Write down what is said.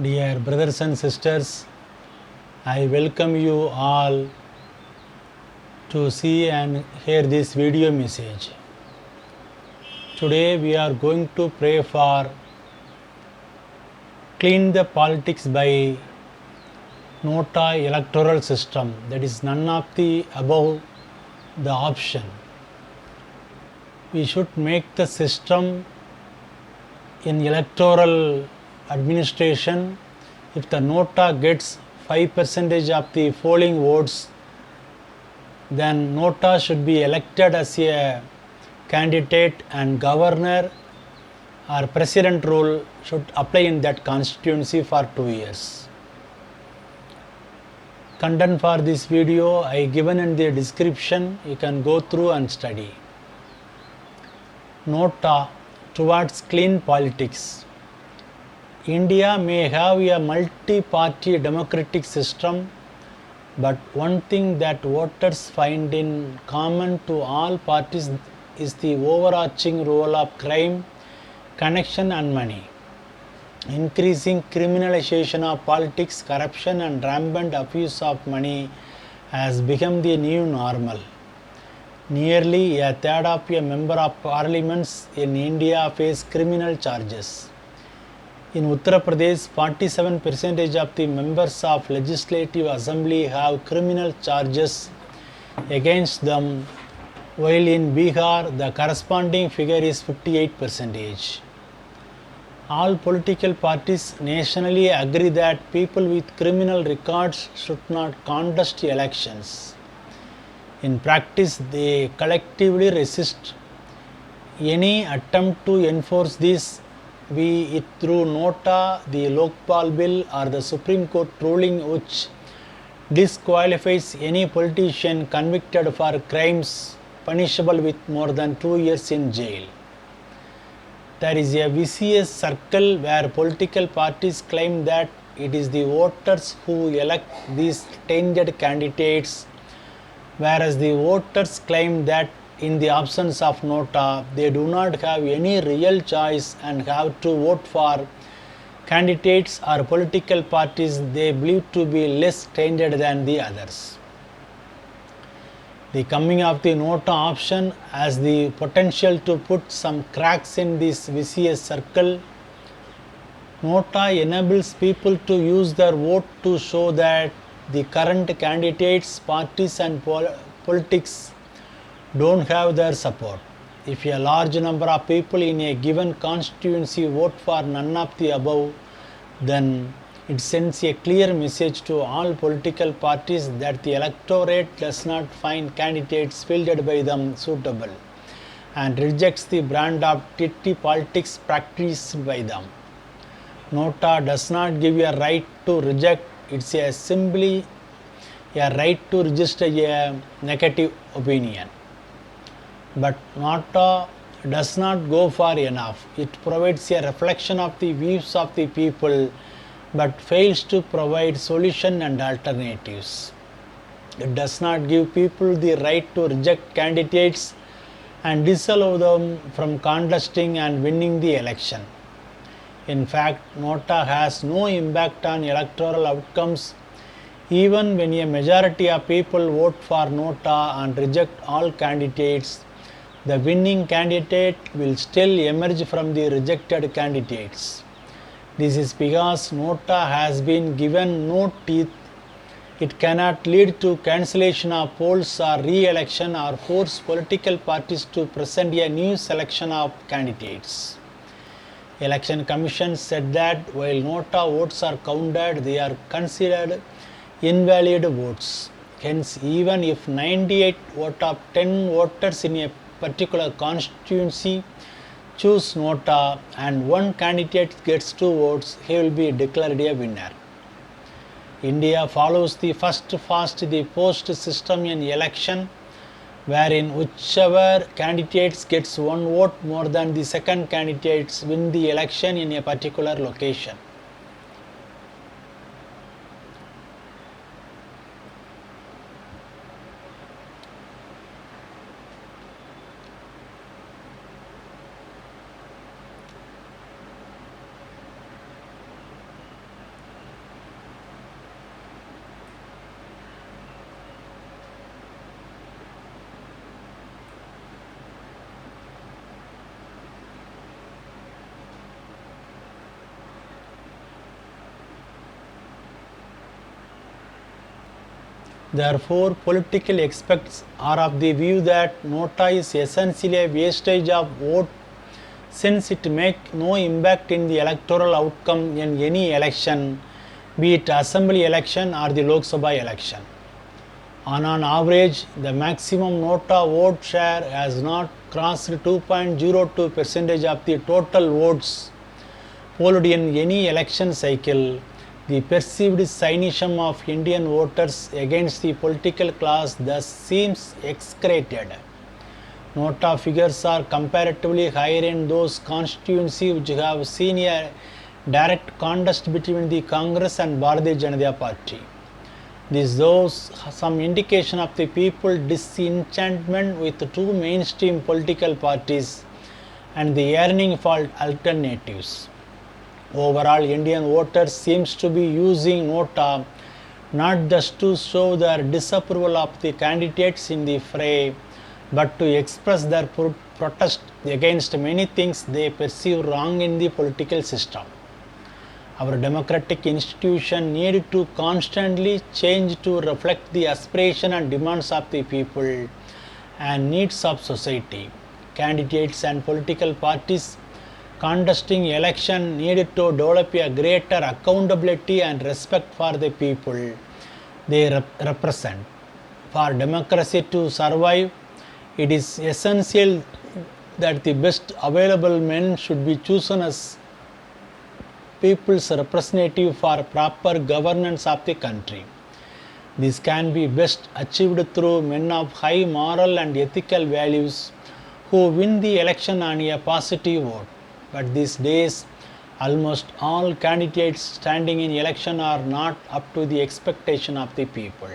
Dear brothers and sisters, I welcome you all to see and hear this video message. Today we are going to pray for clean the politics by NOTA electoral system, that is none of the above the option. We should make the system in electoral administration. If the NOTA gets 5% of the polling votes, then NOTA should be elected as a candidate and governor or president rule should apply in that constituency for 2 years. Content for this video I given in the description, you can go through and study. NOTA towards clean politics. India may have a multi-party democratic system, but one thing that voters find in common to all parties is the overarching role of crime, connection and money. Increasing criminalisation of politics, corruption and rampant abuse of money has become the new normal. Nearly a third of a member of parliaments in India face criminal charges. In Uttar Pradesh, 47% of the members of legislative assembly have criminal charges against them, while in Bihar the corresponding figure is 58%. All political parties nationally agree that people with criminal records should not contest elections. In practice, they collectively resist any attempt to enforce this, be it through NOTA, the Lokpal bill or the Supreme Court ruling which disqualifies any politician convicted for crimes punishable with more than 2 years in jail. There is a vicious circle where political parties claim that it is the voters who elect these tainted candidates, whereas the voters claim that in the absence of NOTA, they do not have any real choice and have to vote for candidates or political parties they believe to be less tainted than the others. The coming of the NOTA option has the potential to put some cracks in this vicious circle. NOTA enables people to use their vote to show that the current candidates, parties and politics don't have their support. If a large number of people in a given constituency vote for none of the above, then it sends a clear message to all political parties that the electorate does not find candidates fielded by them suitable and rejects the brand of petty politics practiced by them. NOTA does not give a right to reject, it's simply a right to register a negative opinion. But NOTA does not go far enough. It provides a reflection of the views of the people but fails to provide solution and alternatives. It does not give people the right to reject candidates and disallow them from contesting and winning the election. In fact, NOTA has no impact on electoral outcomes. Even when a majority of people vote for NOTA and reject all candidates, the winning candidate will still emerge from the rejected candidates. This is because NOTA has been given no teeth. It cannot lead to cancellation of polls or re-election or force political parties to present a new selection of candidates. Election Commission said that while NOTA votes are counted, they are considered invalid votes. Hence, even if 98 out of 10 voters in a particular constituency choose NOTA and one candidate gets 2 votes, he will be declared a winner. India follows the first past the post system in election, wherein whichever candidate gets 1 vote more than the second candidates win the election in a particular location. Therefore, political experts are of the view that NOTA is essentially a wastage of vote since it makes no impact in the electoral outcome in any election, be it assembly election or the Lok Sabha election. On an average, the maximum NOTA vote share has not crossed 2.02% of the total votes polled in any election cycle. The perceived cynicism of Indian voters against the political class thus seems exaggerated. NOTA figures are comparatively higher in those constituencies which have seen a direct contest between the Congress and Bharatiya Janata Party. This shows some indication of the people's disenchantment with two mainstream political parties and the yearning for alternatives. Overall, Indian voters seems to be using NOTA not just to show their disapproval of the candidates in the fray, but to express their protest against many things they perceive wrong in the political system. Our democratic institution need to constantly change to reflect the aspiration and demands of the people and needs of society. Candidates and political parties contesting election needed to develop a greater accountability and respect for the people they represent. For democracy to survive, it is essential that the best available men should be chosen as people's representative for proper governance of the country. This can be best achieved through men of high moral and ethical values who win the election on a positive vote. But these days, almost all candidates standing in election are not up to the expectation of the people.